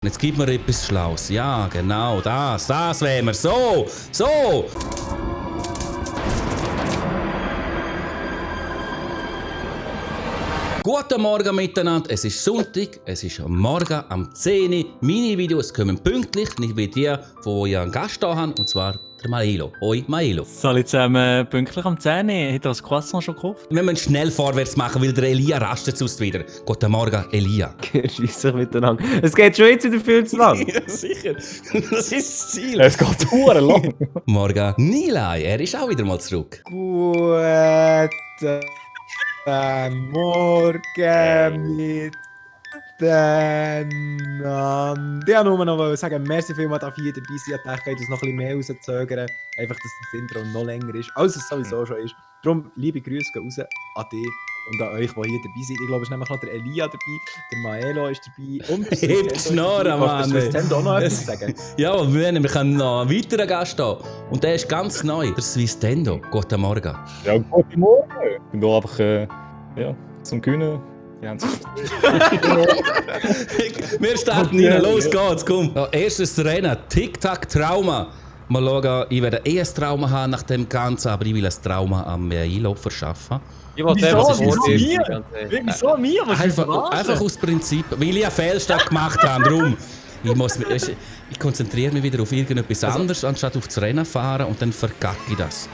Jetzt gib mir etwas Schlaues. Ja, genau, das wären wir. So. Guten Morgen miteinander, es ist Sonntag, es ist Morgen am 10 Uhr. Meine Videos kommen pünktlich, nicht wie die, wo ich einen Gast hier habe, und zwar der Maelo. Hoi Maelo. Salut zusammen, pünktlich am 10 Uhr. Hat er das Croissant schon gekauft? Wir müssen schnell vorwärts machen, weil der Elia rastet sonst wieder. Guten Morgen, Elia. Scheisse miteinander. Es geht schon jetzt wieder viel zu lang. Ja, sicher. Das ist das Ziel. Es geht verdammt lang. Morgen, Nilay, er ist auch wieder mal zurück. Guten Morgen miteinander. Ich wollte nur noch sagen, merci vielmals, dass ihr dabei seid. Ich dachte, das noch ein bisschen mehr rauszögern. Einfach, dass das Intro noch länger ist, als es sowieso schon ist. Darum, liebe Grüße gehen raus an dich und an euch, die hier dabei sind. Ich glaube, es ist nämlich noch der Elia dabei, der Maelo ist dabei und der Hebt Schnorren, Mann. Willst du auch noch etwas sagen? Ja, wir haben noch einen weiteren Gast hier. Und der ist ganz neu, der Swissdendo. Guten Morgen. Ja, guten Morgen. Ich bin hier einfach ja, zum Gewinnen. Die haben sich Wir starten rein, los geht's, komm. Ja, erstes Rennen, Tic-Tac-Trauma. Mal schauen, ich werde ein Trauma haben nach dem Ganzen, aber ich will ein Trauma am Milo verschaffen. Ich wollte Wieso mir? Was ist Einfach aus Prinzip, weil ich einen Fehlstart gemacht habe, darum. Ich konzentriere mich wieder auf irgendetwas anderes, anstatt auf das Rennen fahren und dann verkacke ich das.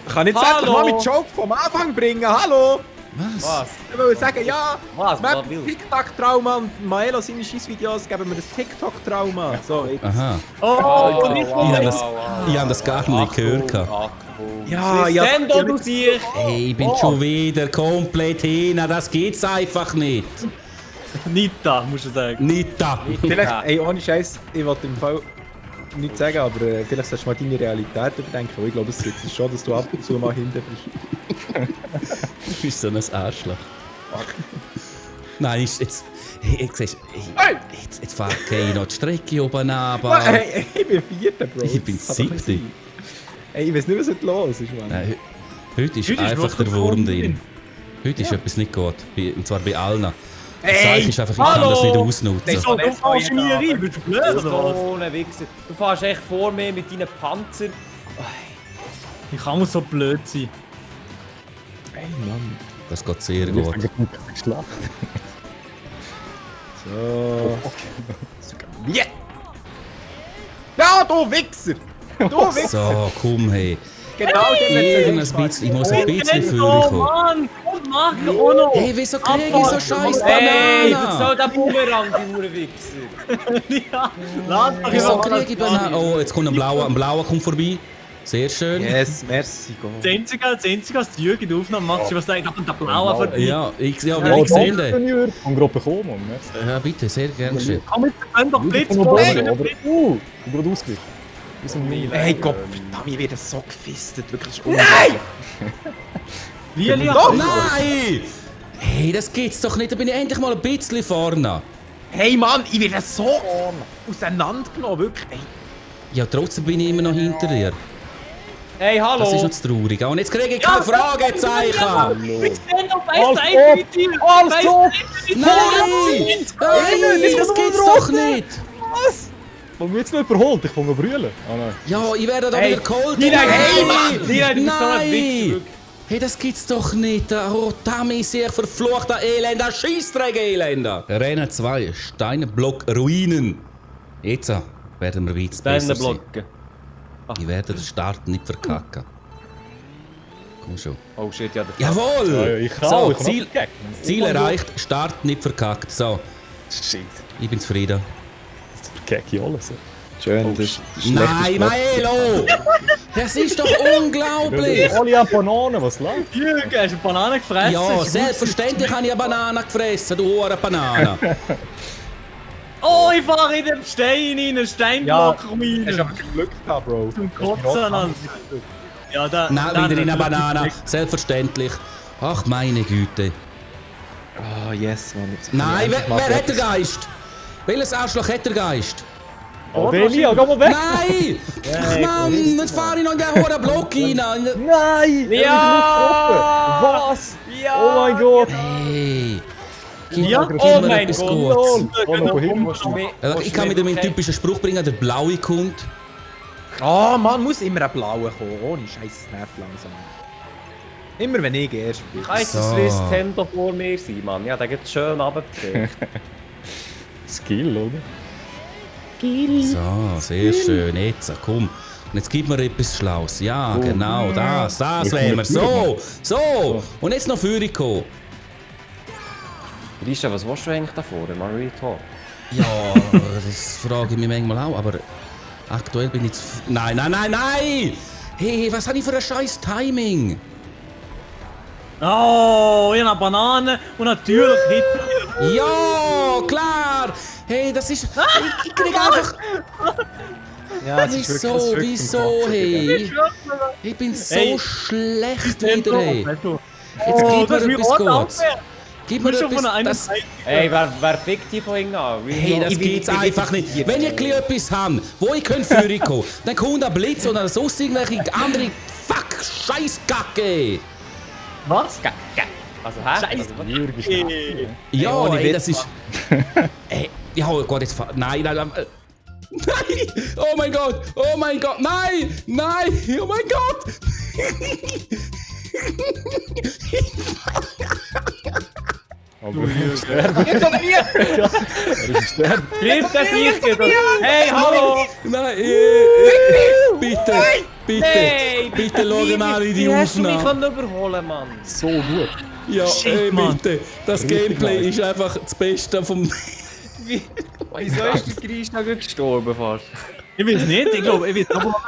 Kann ich jetzt endlich mal mit Joke vom Anfang bringen? Hallo? Was? Ich will sagen, ja, Was? wir haben TikTok-Trauma und Maelo seine Scheissvideos geben wir das TikTok-Trauma. So, jetzt. Aha. Oh, Ich habe das gar nicht gehört. Ja, Nintendo, du siehst! Hey, ich bin schon wieder komplett hin, das geht's einfach nicht. Nita, musst du sagen. Nicht da. Vielleicht, ey, ohne Scheiß, ich wollte im Fall nichts sagen, aber vielleicht solltest du mal deine Realität überdenken, weil ich glaube, es gibt es schon, dass du ab und zu mal hinten bist. Du bist so ein Arschloch. Nein, jetzt fahre ich noch die Strecke oben runter. Hey, ich bin Vierter, Bro. Ich bin Das kann doch nicht Siebter. sein. Ey, ich weiß nicht, was heute los ist, Mann. Nein, heute ist Heute ist einfach wirklich der Wurm Wurm drin. drin. Heute ist etwas nicht gut, und zwar bei allen. Das Ey, ist einfach, ich kann das nicht ausnutzen. Wieso, du fährst mir rein? Bist du blöd oder was? So ein Wichser. Du fährst echt vor mir mit deinen Panzer. Wie kann man so blöd sein? Ey, Mann. Das geht sehr gut. schlecht. So. Yeah. Ja, du Wichser! Du Wichser! So, komm, hey. Genau den Ich muss ein bisschen vorkommen. Mann! Und mach auch noch! Hey, wieso kriege ich so scheiß Hey, du Bananen? sollst den Bumerang, du Hurenwichser. Ja, lass doch Wieso kriege ich Bananen? Oh, jetzt kommt ein blauer kommt vorbei. Sehr schön. Yes, merci, go. Das Einzige, was die Jürgen in der Aufnahme macht, ist, was da der blaue vorbei. Ja, ich Ja, sehe den. Von Gruppe Komo. Ja, bitte, sehr gerne geschehen. Komm jetzt, wir können doch Blitz Aber machen. ich bin gerade ausgewichen. Wir sind nie. Ey, Gott, verdammt, ich werde so gefistet, wirklich. Nein! Lili, Nein! Hey, das geht's doch nicht. Da bin ich endlich mal ein bisschen vorne. Hey, Mann, ich werde so auseinandergenommen, wirklich. Ey. Ja, trotzdem bin ich immer noch hinter dir. Hey, hallo. Das ist noch zu traurig. Und jetzt kriege ich kein Fragezeichen. Wir stehen auf Alles Seite mit dir! Alles top! Nein! Nein, das geht's doch nicht. Was? Wollen wir jetzt noch überholt? Ich fange brüllen. Ah nein. Ja, ich werde da wieder geholt. Hey, Mann! Nina, du bist so ein Wichser. Nein! wirklich. Hey, das gibt's doch nicht. Oh, Tammy, sehr verfluchter Elender, Scheissdreck-Elender. Rennen 2, Steinblock Ruinen. Jetzt werden wir weit besser sein. Steinenblocken. Ich werde den Start nicht verkacken. Komm schon. Oh shit, ja, der Jawohl! Ich kann So, auch. Ziel erreicht, Start nicht verkackt. So, Shit. ich bin zufrieden. Kacke ich alles. Schön, das ist Nein, Maelo! Das ist doch unglaublich! Alle haben Bananen, was läuft? Jürgen, hast du eine Banane gefressen? Ja, selbstverständlich habe ich eine Banane gefressen, du hure Banane. Oh, ich fahre in den Stein rein, einen Steinblock Hast rein. aber kein Glück gehabt, Bro. Zum Kotzen an. Ja, da. Nein, wieder in eine Banane, selbstverständlich. Ach meine Güte. Ah, yes, Mann. Jetzt kann Nein, ich wer endlich mal hat den Geist? Welches Arschloch hat der Geist? Oh, Delia, geh mal weg! Nein! Ach Mann, jetzt fahre ich noch in den hohen Block rein. Nein! Ja! Was? Oh mein Gott! Hey, Ja, Gib Oh mir mein etwas Gott, Gutes. Ich kann mit meinem typischen Spruch bringen, der blaue kommt. Ah, man muss immer ein blauer kommen. Ohne Scheiß, es nervt langsam. Immer wenn ich erst bin. Kann jetzt So. ein Swiss Tendo vor mir sein, Mann? Ja, der geht schön runtergedreht. Skill, oder? So, sehr schön. Jetzt, komm. Und jetzt gib mir etwas Schlaues. Ja, genau, das wären wir. So, so. Und jetzt noch Führung kommen. Risha, was willst du eigentlich da vorne? Mal Real Talk. Ja, das frage ich mich manchmal auch, aber aktuell bin ich zu... Nein! Hey, was habe ich für ein scheiß Timing? Oh, ich habe eine Banane und natürlich Hitler. Ja, klar! Hey, das ist... Ich krieg einfach... Ja, es ist wirklich Wieso, hey? Ich bin so Hey. schlecht wieder, hey. Jetzt Oh, gib das ist mir wie etwas Gutes. Ordnungswehr. Gib Du mir bist schon von etwas... einer Das, Seite. Ey, wer fickt die von hinten an? hey, das geht's einfach nicht. Wenn ich ein bisschen etwas habe, wo ich Führung kommen kann, dann kommt ein Blitz oder sonst irgendwelche andere... Fuck, scheiß Kacke! Was? Also, hä? Scheiße. Also, Jürgen ist Hey. Ja, ohne ey, Witz, das ist... Ey, ja, Gott, jetzt... Nein! Nein! Oh mein Gott! Oh mein Gott! Nein! Nein! Oh mein Gott! aber er ist sterben. Trifft das nicht wieder? Hey, hallo! Nein! Bitte! Bitte! Hey! Bitte schauen alle die Wie hast du mich Aufnahme! überholen, Mann? So gut. Ja, Shit, ey, Mann. bitte! Das Richtig Gameplay nice. ist einfach das Beste vom... Wieso ist der Grisha gestorben fast? Ich weiß nicht, ich glaube, ich weiß noch.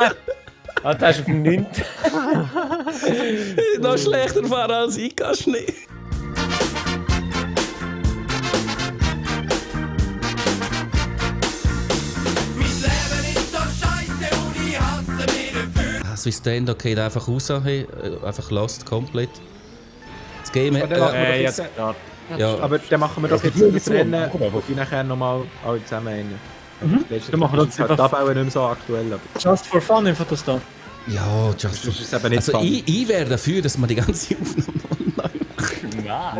Ah, der ist auf dem 9. Noch schlechter fahren als ich, kannst du nicht. Swiss Tendo geht einfach raus, hey, einfach lost komplett. Das Game hat... dann machen wir doch Ey, jetzt, jetzt gerade. ja, aber dann machen wir doch jetzt das Rennen und die nachher nochmal alle zusammen rein. Dann machen wir das das halt einfach- die Abbauen nicht mehr so aktuell, aber Just for fun einfach das da. ja, just... das ist eben nicht Also fun. ich wäre dafür, dass man die ganze Aufnahme neu Nein,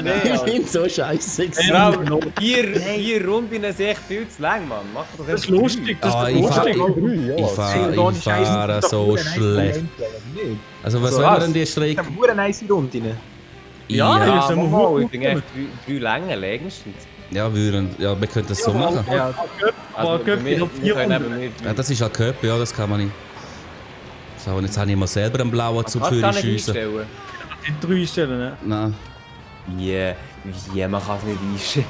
nein. Ich bin so scheiße. Frau, vier Runden ist echt viel zu lang, Mann. Mach doch Das ist lustig, das Ah, ist ich lustig. Ich fahre so schlecht. Also was So, wollen wir was? denn die Ich Strecke? habe eine nice Runde rein. Ja, ja, das ist immer Mama, gut. ich bin echt drei Längen längstens. ja, wir können das so machen. Ja, Aber Göppi noch 400. Ja, das ist halt Köpfe, ja, das kann man nicht. So, und jetzt habe ich mal selber einen blauen zum Führer schiessen. Die 3 Stellen, ne? Nein. Wie, man kann es nicht einstellen.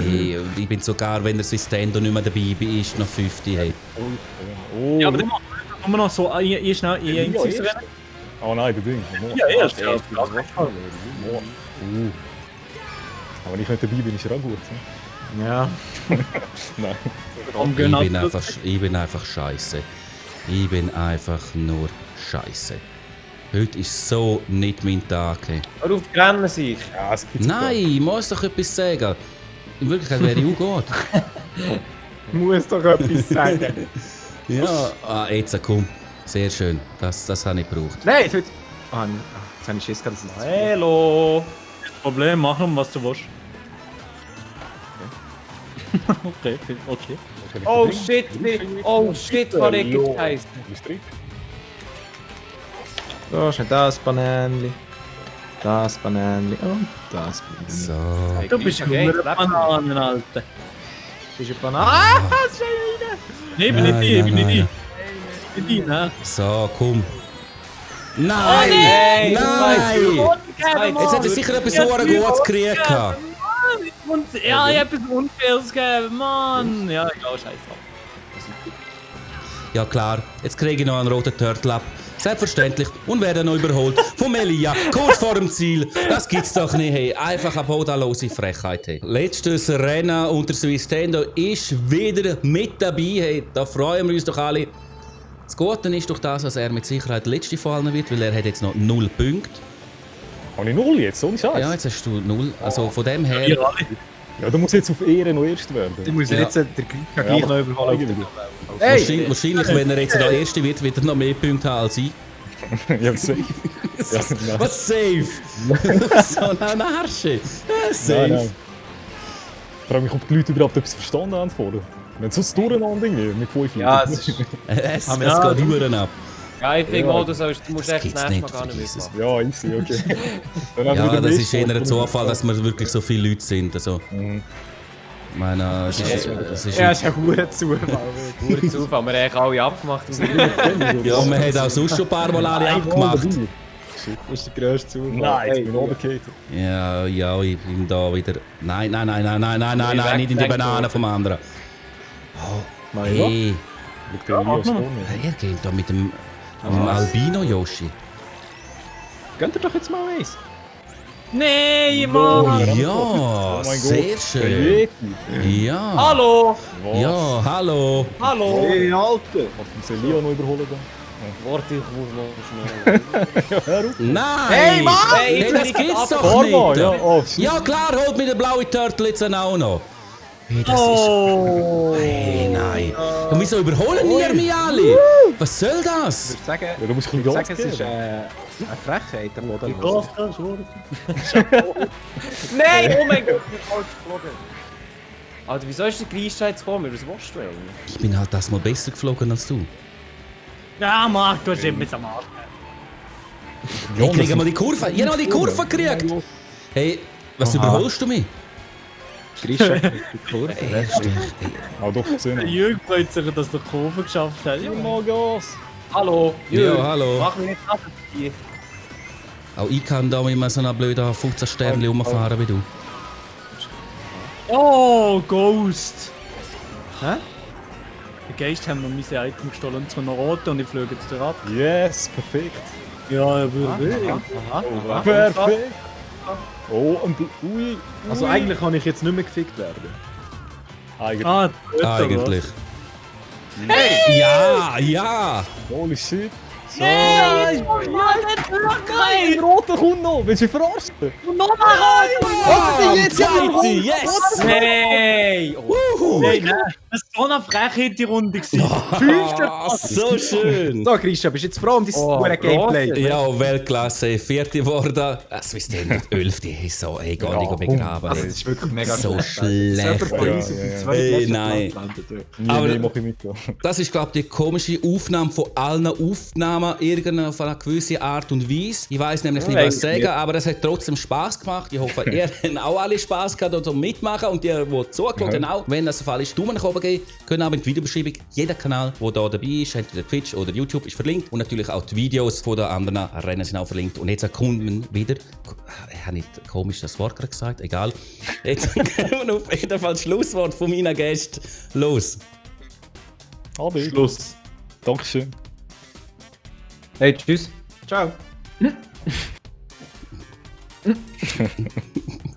Hey, und ich bin sogar, wenn der Systendo nicht mehr dabei ist, noch 50. Hey. Ja, aber dann machen wir noch so, ihr schnell, ihr einziges Rennen. Oh nein, der Ding. Ja, erst. Ja, Aber wenn ich nicht dabei bin, ist er auch gut. Ne? ja. Nein. Ich bin einfach scheiße. Ich bin einfach nur scheiße. Heute ist so nicht mein Tag. Hey. Hör auf, trennen sich. Ja, es gibt Nein, ich muss doch etwas sagen. In Wirklichkeit wäre ich auch gut. Muss doch etwas sagen. Ja, jetzt komm. Sehr schön. Das habe ich gebraucht. Nein, jetzt wird... Ah, jetzt habe ich Schiss gehabt, dass es... Hello. Problem, mach noch, was du willst. Okay, okay. Oh shit, verreckt Scheiße. So, schnell das Bananli. Das Bananli und das Bananli. So. Du bist nur eine Bananen, Alter. Das ist eine Banane. Ah, scheiße! Nee, bin nicht Nein, die, nein, bin nicht die. nein. Bin die, ne? So, komm. Nein! Nein! Nein! Jetzt hat er sicher etwas so Gutes gekriegt. Und ja, ich hab etwas Unfaires gegeben, Mann. Ja, egal, scheiß drauf. Ja klar, jetzt kriege ich noch einen roten Turtle ab. Selbstverständlich. Und werde noch überholt von Melia. Kurz vor dem Ziel. Das gibt's doch nicht, hey. Einfach eine bodenlose Frechheit, hey. Letztes Rennen unter Swiss Tendo ist wieder mit dabei, hey. Da freuen wir uns doch alle. Das Gute ist durch das, dass er mit Sicherheit der Letzte fallen wird, weil er hat jetzt noch 0 Punkte. Habe ich 0 jetzt? Ohne Scheiß? Ja, jetzt hast du 0. Also von dem her... Ja, du musst jetzt auf Ehre noch erst werden. Ich muss Ja. jetzt der Griecher gleich noch überholen. Eigentlich. Hey! Wahrscheinlich, wenn er jetzt der Erste wird, wird er noch mehr Punkte haben als ich. Ja, safe. Ja, Was safe? So ein Arsch. Ja, safe. nein. Ich frage mich, ob die Leute überhaupt etwas verstanden haben vorher. Wenn so ein Durcheinander irgendwie mit 5 Ja, es ist... Es Aber geht ja, Huren ab. Ja, ich finde Ja. mal, du musst Das echt gibt's das nächste Mal nicht, gar nicht vergiss es. mitmachen. Ja, easy, okay. Dann haben wir Ja, wieder das mehr ist eher ein Sport. Zufall, dass wir wirklich so viele Leute sind. Also, Mhm. ich meine, es ist Ja, es ist ein hoher Zufall. Pure Zufall, wir haben alle abgemacht. ja, und man hat auch sonst schon ein paar Mal alle abgemacht. Das ist der grösste Zufall. Nein, ich Hey, bin runtergefallen. Ja, ja, ich bin da wieder. Nein, nicht in die Banane vom anderen. Mein Hey, Schau dir Elias vor. er geht da mit dem Albino Yoshi. Gönnt ihr doch jetzt mal eins. Nein, Oh Mann! ja, Oh mein sehr Gott. schön. Ja. Hallo! Ja, hallo. Hallo! Hey, Alter. Kannst du Elia noch überholen dann? Warte, ich muss noch schnell. Nein! Hey, Mann! Hey, das gibt's doch Karma, nicht! ja, oh, shit. Ja klar, holt mir den blauen Turtle jetzt auch noch. Hey, das Oh! ist... Hey, nein. Und wieso überholen ihr mich alle? Was soll das? Ich würde sagen, Ja, du musst ein ich bisschen würde Gas sagen, es ist geben. eine Frechheit, der Modell. Nein, oh mein Gott, ich bin falsch geflogen. Alter, wieso ist der Grießschein jetzt vor mir? Was willst du eigentlich? Ich bin halt das mal besser geflogen als du. Ja, Marc, du hast immer am Arsch. Ich kriege mal die Kurve. Ich habe noch die Kurve gekriegt. Hey, was überholst du mich? Grisha, die Kurve. Ah, doch, gesehen. Der Jürgen freut sich, dass du die Kurve geschafft hast. Immer Gas. Hallo, Ja, hallo. Mach mich nicht ab. Auch ich kann da immer so einen blöden 15 Sterne rumfahren wie du. Oh, Ghost! Hä? Der Geist haben mir mein Item gestohlen, und zwar noch rote, und ich flöge jetzt ab. Yes, perfekt. Ja, ich würde. Aha. Perfekt. Oh, ui. Also eigentlich kann ich jetzt nicht mehr gefickt werden. Eigentlich. Ah, Eigentlich. Ja, ja! Holy shit. Ja, ich mach nicht Nein, der Rote kommt noch. Willst du mich verarschen? Oh, zweite, yes! Hey! Oh. Nein, nein, das war so eine Frechheit die Runde. Ah, so schön! So, Grisha, bist du jetzt froh um dein Oh, gute Gameplay? Ja, Weltklasse, 4. geworden. Swiss Standard 11, die ist so egal, ich gehe begraben. Also, das ist wirklich mega So schlecht. schlecht. Selber von uns auf die zweite Ey, letzte nein. Platz landet, ja. Nie Aber- mehr mach ich mit. Ja. Das ist, glaube ich, die komische Aufnahme von allen Aufnahmen irgendeiner von einer gewissen Art und Weise. Ich weiß nämlich nicht, was sagen, aber es hat trotzdem Spaß gemacht. Ich hoffe, ihr habt auch alle Spaß gehabt und mitmachen und die, die zugeschaut haben, auch. Wenn das der Fall ist, Daumen nach oben geben. Können aber in die Videobeschreibung. Jeder Kanal, der hier dabei ist, entweder Twitch oder YouTube, ist verlinkt. Und natürlich auch die Videos von den anderen Rennen sind auch verlinkt. Und jetzt kommen wir wieder. Ich habe nicht komisch das Wort gerade gesagt, egal. Jetzt kommen wir auf jeden Fall das Schlusswort von meinen Gästen los. Ade. Schluss. Dankeschön. Hey, tschüss. Ciao.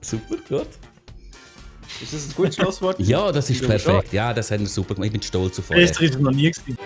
Super, gut. Ist das ein gutes Schlusswort? Ja, das ist perfekt. Ja, das haben wir super gemacht. Ich bin stolz auf euch. Besser ist es noch nie gewesen.